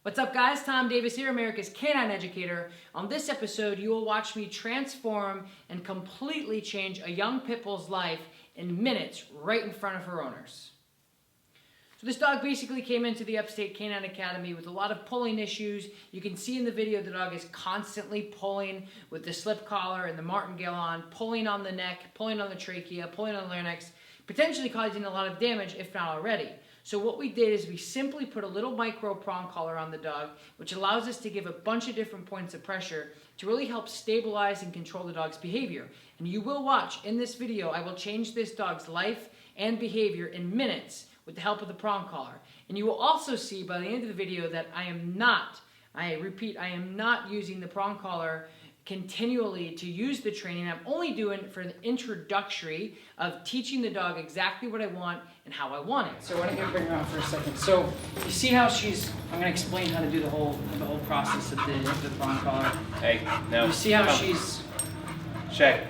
What's up guys, Tom Davis here, America's Canine Educator. On this episode, you will watch me transform and completely change a young pit bull's life in minutes right in front of her owners. So this dog basically came into the Upstate Canine Academy with a lot of pulling issues. You can see in the video the dog is constantly pulling with the slip collar and the martingale on, pulling on the neck, pulling on the trachea, pulling on the larynx, potentially causing a lot of damage if not already. So what we did is we simply put a little micro prong collar on the dog, which allows us to give a bunch of different points of pressure to really help stabilize and control the dog's behavior. And you will watch in this video, I will change this dog's life and behavior in minutes with the help of the prong collar. And you will also see by the end of the video that I am not using the prong collar continually to use the training. I'm only doing it for the introductory of teaching the dog exactly what I want and how I want it. So why don't you bring her on for a second. So you see how I'm going to explain how to do the whole process of the prong collar. Hey, no. You see how she's... Shay,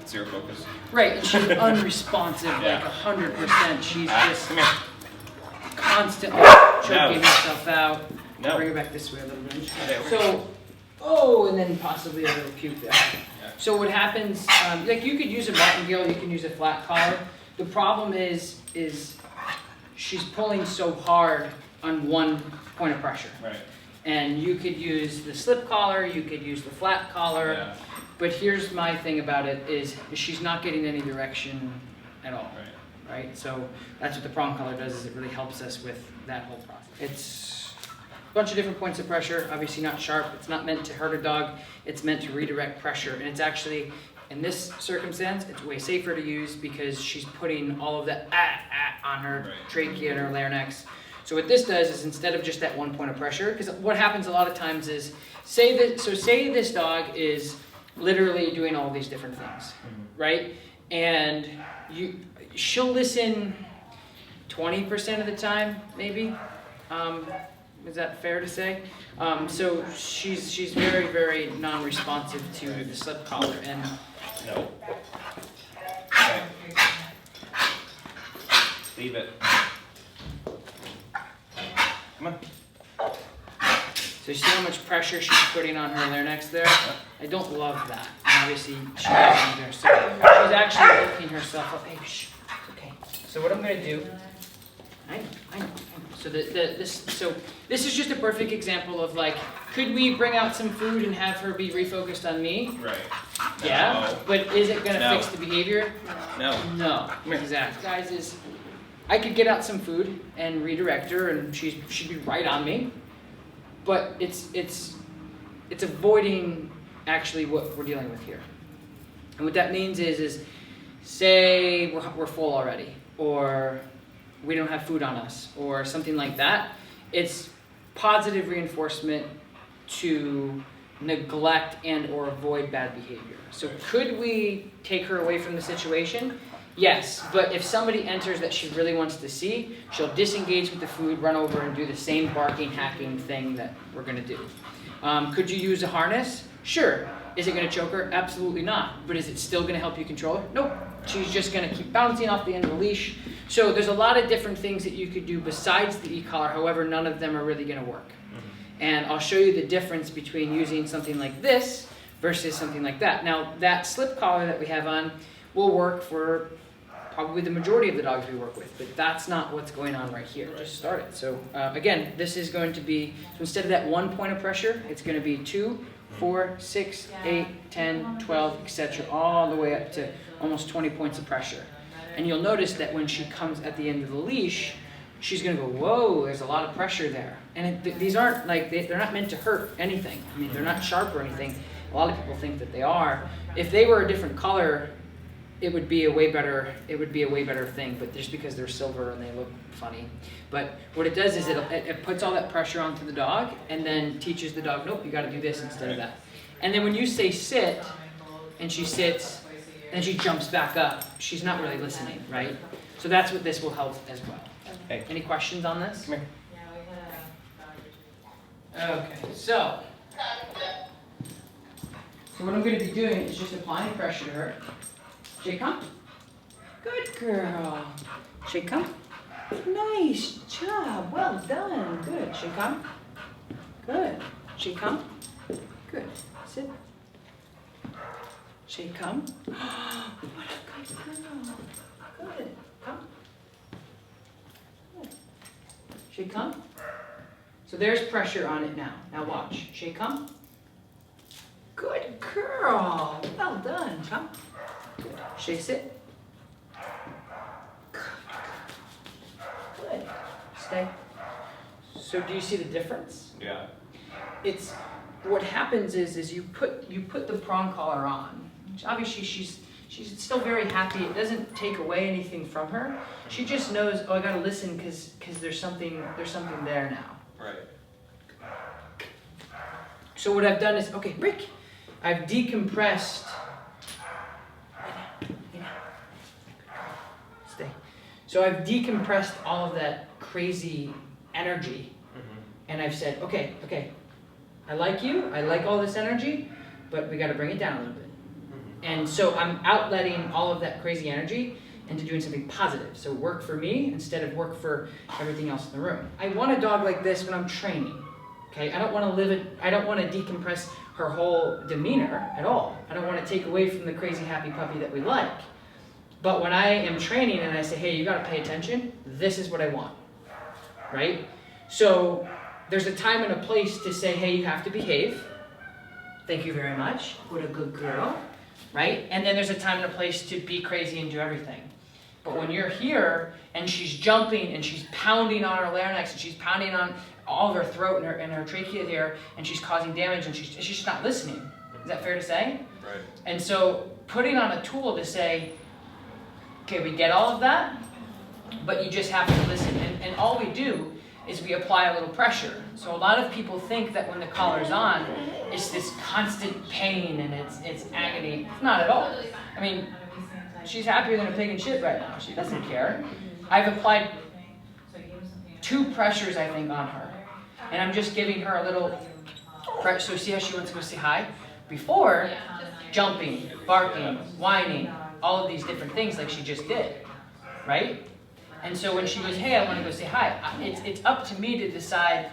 zero focus. Right, and she's unresponsive, like 100%. She's just come here. Constantly choking herself out. No. Bring her back this way a little bit. Okay. So, and then possibly a little puke there. So what happens, like you could use a martingale, you can use a flat collar. The problem is she's pulling so hard on one point of pressure. Right. And you could use the slip collar, you could use the flat collar. Yeah. But here's my thing about it is she's not getting any direction at all. Right? So that's what the prong collar does, is it really helps us with that whole process. It's a bunch of different points of pressure, obviously not sharp. It's not meant to hurt a dog. It's meant to redirect pressure. And it's actually, in this circumstance, it's way safer to use because she's putting all of that on her trachea and her larynx. So what this does is instead of just that one point of pressure, because what happens a lot of times is, say this dog is literally doing all these different things, right? And she'll listen 20% of the time, maybe. Is that fair to say? So she's very, very non-responsive to the slip collar. And no. Okay. Leave it. Come on. so you see how much pressure she's putting on her larynx there? I don't love that. And obviously she doesn't either. So she's actually working herself up. Hey, shh, it's okay. So what I'm going to do, I know. So this is just a perfect example of like, could we bring out some food and have her be refocused on me? Right. Yeah, No. but is it going to No. fix the behavior? No. No, exactly. Guys, is I could get out some food and redirect her and she'd be right on me, but it's avoiding actually what we're dealing with here. And what that means is say we're full already, or we don't have food on us, or something like that. It's positive reinforcement to neglect and or avoid bad behavior. So could we take her away from the situation? Yes, but if somebody enters that she really wants to see, she'll disengage with the food, run over and do the same barking, hacking thing that we're gonna do. Could you use a harness? Sure. Is it gonna choke her? Absolutely not. But is it still gonna help you control her? Nope. She's just gonna keep bouncing off the end of the leash. So there's a lot of different things that you could do besides the e-collar, however, none of them are really gonna work. And I'll show you the difference between using something like this versus something like that. Now, that slip collar that we have on will work for probably the majority of the dogs we work with, but that's not what's going on right here. Just start it. So again, this is going to be, so instead of that one point of pressure, it's gonna be 2, 4, 6, 8, 10, 12, etc., all the way up to almost 20 points of pressure. And you'll notice that when she comes at the end of the leash, she's gonna go, whoa, there's a lot of pressure there. And these aren't like, they're not meant to hurt anything. I mean, they're not sharp or anything. A lot of people think that they are. If they were a different color, it would be a way better thing, but just because they're silver and they look funny. But what it does is it puts all that pressure onto the dog and then teaches the dog, nope, you gotta do this instead of that. And then when you say sit, and she sits, and she jumps back up, she's not really listening, right? So that's what this will help as well. Hey. Any questions on this? Come here. Okay, so what I'm gonna be doing is just applying pressure to her. Shay, come. Good girl. Shay, come. Nice job. Well done. Good. Shay, come. Good. She come. Good. Sit. She come. What a good girl. Good. Come. Good. She come. So there's pressure on it now. Now watch. She come. Good girl. Well done. Come. Good. She sit. Good. Stay. So do you see the difference? Yeah. It's what happens is you put the prong collar on. Obviously she's still very happy. It doesn't take away anything from her. She just knows, oh, I gotta listen because there's something there now. Right. So what I've done is, okay, Rick, I've decompressed. Stay. So I've decompressed all of that crazy energy, and I've said, okay, I like you, I like all this energy, but we got to bring it down a little bit. And so I'm outletting all of that crazy energy into doing something positive. So work for me instead of work for everything else in the room. I want a dog like this when I'm training. Okay, I don't want to decompress her whole demeanor at all. I don't want to take away from the crazy happy puppy that we like. But when I am training and I say, hey, you got to pay attention, this is what I want, right? So there's a time and a place to say, hey, you have to behave. Thank you very much. What a good girl, right? And then there's a time and a place to be crazy and do everything. But when you're here and she's jumping and she's pounding on her larynx and she's pounding on all of her throat and her trachea there and she's causing damage and she's just not listening. Is that fair to say? Right. And so putting on a tool to say, okay, we get all of that, but you just have to listen. And all we do is we apply a little pressure. So a lot of people think that when the collar's on, it's this constant pain and it's agony. It's not at all. I mean, she's happier than a pig in shit right now. She doesn't care. I've applied 2 pressures, I think, on her. And I'm just giving her a little pressure. So see how she wants to go say hi? Before, jumping, barking, whining, all of these different things like she just did, right? And so when she goes, hey, I want to go say hi, it's up to me to decide,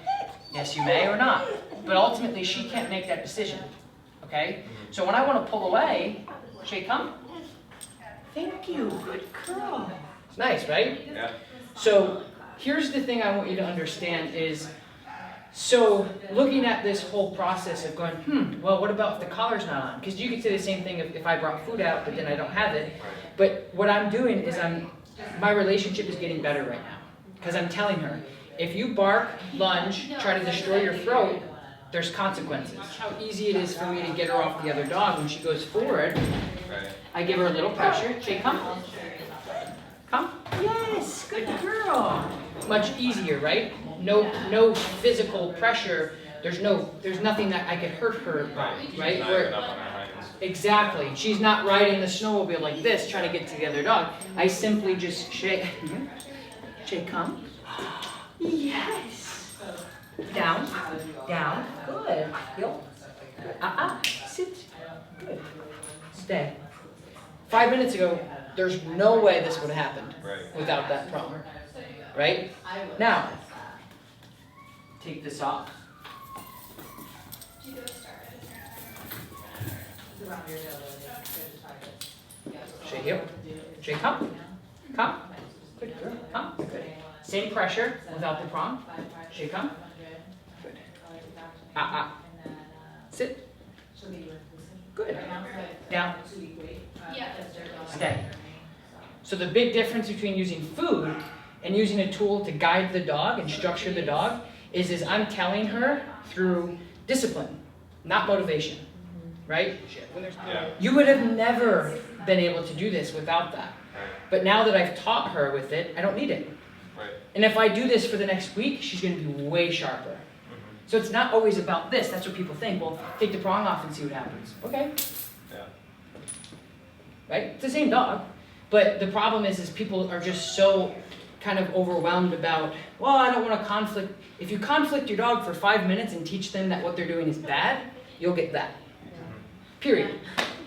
yes, you may or not. But ultimately, she can't make that decision, okay? So when I want to pull away, Shay, come. Thank you, good girl. It's nice, right? Yeah. So here's the thing I want you to understand is, so looking at this whole process of going, well, what about if the collar's not on? Because you could say the same thing if I brought food out, but then I don't have it. But what I'm doing is my relationship is getting better right now. Because I'm telling her, if you bark, lunge, try to destroy your throat, there's consequences. How easy it is for me to get her off the other dog when she goes forward. Right. I give her a little pressure. Shay, come. Come. Yes, good girl. Much easier, right? No physical pressure. There's nothing that I could hurt her by, right? Not even up on her hinds. Exactly. She's not riding the snowmobile like this, trying to get to the other dog. I simply just Shay, come. Yes. Down. Good. Heel. Sit. Good. Stay. 5 minutes ago, there's no way this would have happened without that prong. Right? Now, take this off. Shay, heel. Shay, come. Come. Good girl. Come. Good. Same pressure without the prong. Shay, come. Good. Sit. Good. Down. Stay. So the big difference between using food and using a tool to guide the dog and structure the dog is I'm telling her through discipline, not motivation, right? Yeah. You would have never been able to do this without that. But now that I've taught her with it, I don't need it. Right. And if I do this for the next week, she's going to be way sharper. So it's not always about this. That's what people think. Well, take the prong off and see what happens. Okay. Yeah. Right? It's the same dog. But the problem is people are just so kind of overwhelmed about, well, I don't want to conflict. If you conflict your dog for 5 minutes and teach them that what they're doing is bad, you'll get that. Period.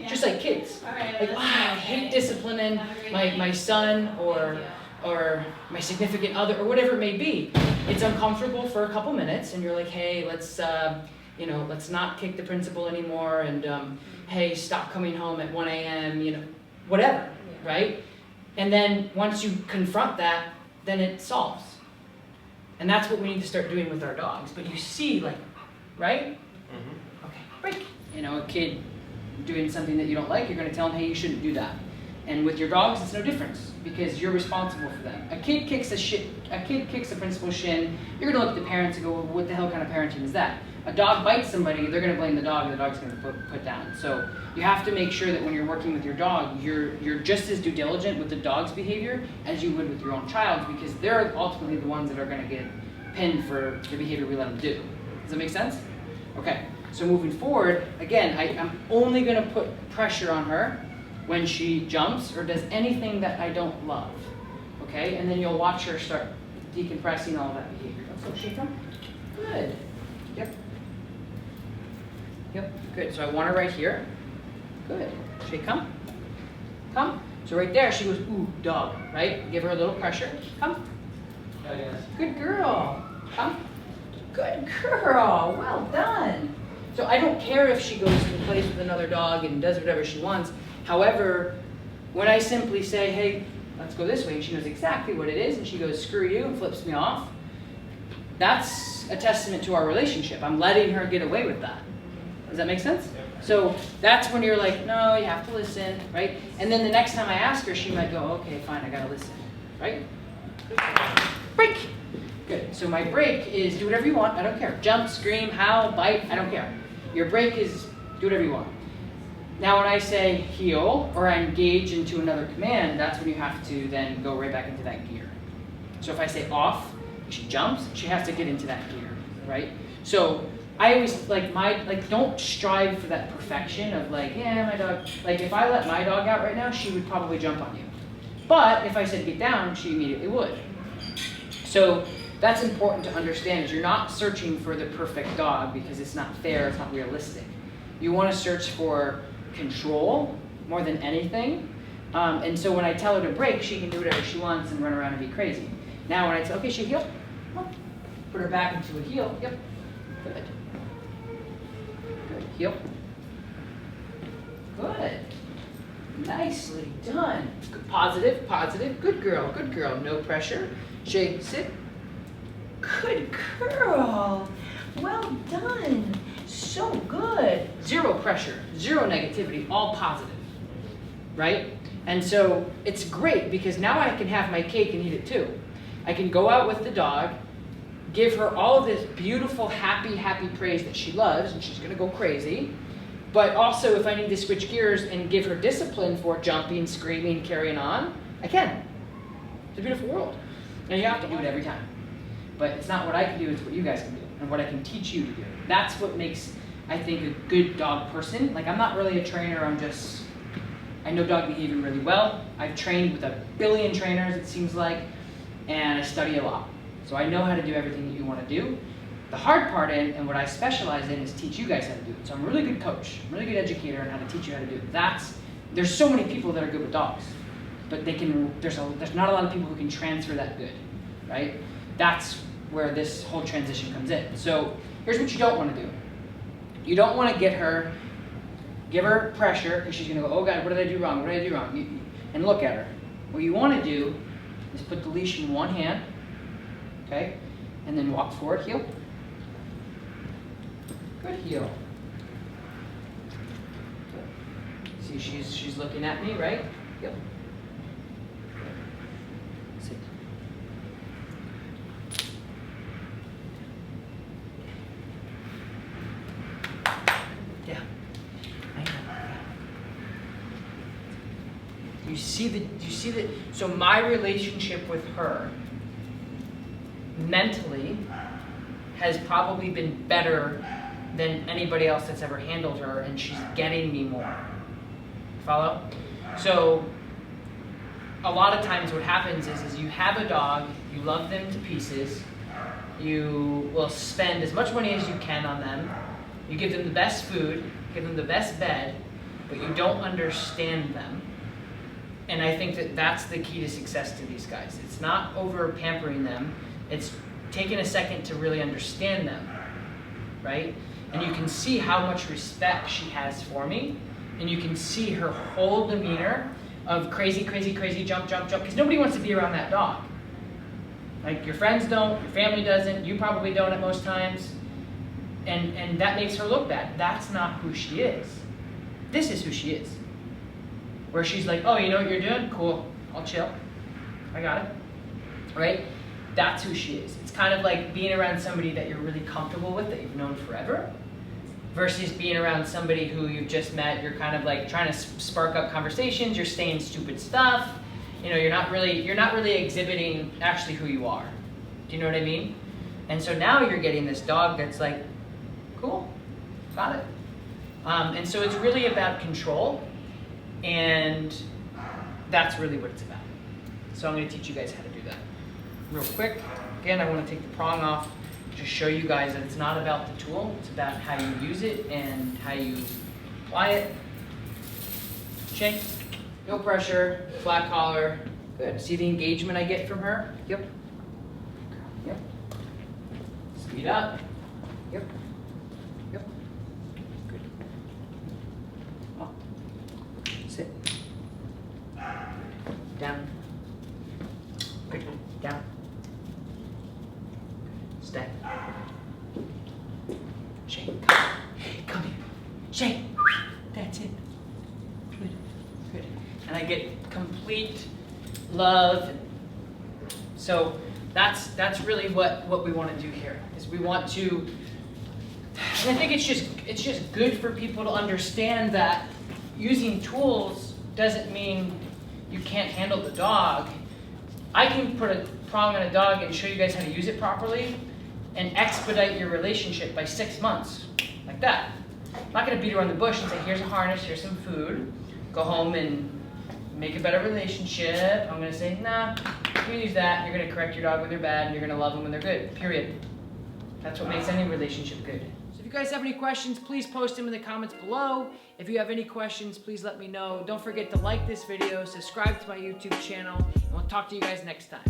Just like kids. Like, wow, I hate disciplining my son or or my significant other, or whatever it may be. It's uncomfortable for a couple minutes, and you're like, hey, let's not kick the principal anymore, and hey, stop coming home at 1 a.m., whatever, right? And then once you confront that, then it solves. And that's what we need to start doing with our dogs. But you see, like, right? Mm-hmm. Okay, break. A kid doing something that you don't like, you're going to tell them, hey, you shouldn't do that. And with your dogs, it's no difference because you're responsible for them. A kid kicks the principal's shin, you're going to look at the parents and go, well, what the hell kind of parenting is that? A dog bites somebody, they're going to blame the dog, and the dog's going to put down. So you have to make sure that when you're working with your dog, you're just as due diligent with the dog's behavior as you would with your own child's, because they're ultimately the ones that are going to get pinned for the behavior we let them do. Does that make sense? Okay, so moving forward, again, I'm only going to put pressure on her when she jumps or does anything that I don't love. Okay, and then you'll watch her start decompressing all of that behavior. So shake them. Good. Yep. Yep, good. So I want her right here. Good. Shake, come. Come. So right there, she goes, ooh, dog, right? Give her a little pressure. Come. Good girl. Come. Good girl. Well done. So I don't care if she goes and plays with another dog and does whatever she wants. However, when I simply say, hey, let's go this way, and she knows exactly what it is, and she goes, screw you, and flips me off, that's a testament to our relationship. I'm letting her get away with that. Does that make sense? So that's when you're like, no, you have to listen, right? And then the next time I ask her, she might go, okay, fine, I gotta listen, right? Break. Good. So my break is do whatever you want. I don't care. Jump, scream, howl, bite. I don't care. Your break is do whatever you want. Now when I say heel or I engage into another command, that's when you have to then go right back into that gear. So if I say off, she jumps, she has to get into that gear, right? So I always don't strive for that perfection of like, yeah, my dog, like if I let my dog out right now, she would probably jump on you. But if I said get down, she immediately would. So that's important to understand, is you're not searching for the perfect dog because it's not fair, it's not realistic. You want to search for control more than anything. And so when I tell her to break, she can do whatever she wants and run around and be crazy. Now when I say, okay, she heel, put her back into a heel, yep, good. Good, heel. Good. Nicely done. Good. Positive, positive, good girl, no pressure. Shake, sit. Good girl. Well done. So good. Zero pressure, zero negativity, all positive, right? And so it's great because now I can have my cake and eat it too. I can go out with the dog, give her all of this beautiful, happy praise that she loves, and she's gonna go crazy. But also if I need to switch gears and give her discipline for jumping, screaming, carrying on, I can. It's a beautiful world. And you have to do it every time. But it's not what I can do, it's what you guys can do and what I can teach you to do. That's what makes, I think, a good dog person. Like, I'm not really a trainer, I know dog behavior really well. I've trained with 1 billion trainers, it seems like, and I study a lot. So I know how to do everything that you want to do. The hard part and what I specialize in is teach you guys how to do it. So I'm a really good coach, I'm a really good educator on how to teach you how to do it. There's so many people that are good with dogs, but there's not a lot of people who can transfer that good, right? That's where this whole transition comes in. So here's what you don't want to do. You don't want to give her pressure, because she's going to go, oh God, what did I do wrong? What did I do wrong? And look at her. What you want to do is put the leash in one hand, okay? And then walk forward, heel. Good, heel. See, she's looking at me, right? Heel. Sit. Yeah. I know. You see the, so my relationship with her mentally has probably been better than anybody else that's ever handled her, and she's getting me more. Follow? So a lot of times what happens is you have a dog, you love them to pieces, you will spend as much money as you can on them, you give them the best food, give them the best bed, but you don't understand them. And I think that that's the key to success to these guys. It's not over pampering them. It's taking a second to really understand them, right? And you can see how much respect she has for me. And you can see her whole demeanor of crazy, crazy, crazy, jump, jump, jump. Because nobody wants to be around that dog. Like your friends don't, your family doesn't, you probably don't at most times. And that makes her look bad. That's not who she is. This is who she is. Where she's like, oh, you know what you're doing? Cool, I'll chill. I got it, right? That's who she is. It's kind of like being around somebody that you're really comfortable with, that you've known forever, versus being around somebody who you've just met. You're kind of like trying to spark up conversations. You're saying stupid stuff. You know, you're not really exhibiting actually who you are. Do you know what I mean? And so now you're getting this dog that's like, cool, got it. And so it's really about control, and that's really what it's about. So I'm going to teach you guys how to do that real quick. Again, I want to take the prong off to show you guys that it's not about the tool, it's about how you use it and how you apply it. Shake, no pressure, flat collar, good. See the engagement I get from her? Yep. Yep. Speed up. Yep. Yep. Good. Up. Sit. Down. Good. Down. Stay. Shake. Come here. Shake. That's it. Good. Good. And I get complete love. So that's really what we want to do here. Is we want to, and I think it's just good for people to understand that using tools doesn't mean you can't handle the dog. I can put a prong on a dog and show you guys how to use it properly and expedite your relationship by 6 months, like that. I'm not going to beat around the bush and say, here's a harness, here's some food, go home and make a better relationship. I'm going to say, nah, you use that, you're going to correct your dog when they're bad, and you're going to love them when they're good, period. That's what makes any relationship good. So if you guys have any questions, please post them in the comments below. If you have any questions, please let me know. Don't forget to like this video, subscribe to my YouTube channel, and we'll talk to you guys next time.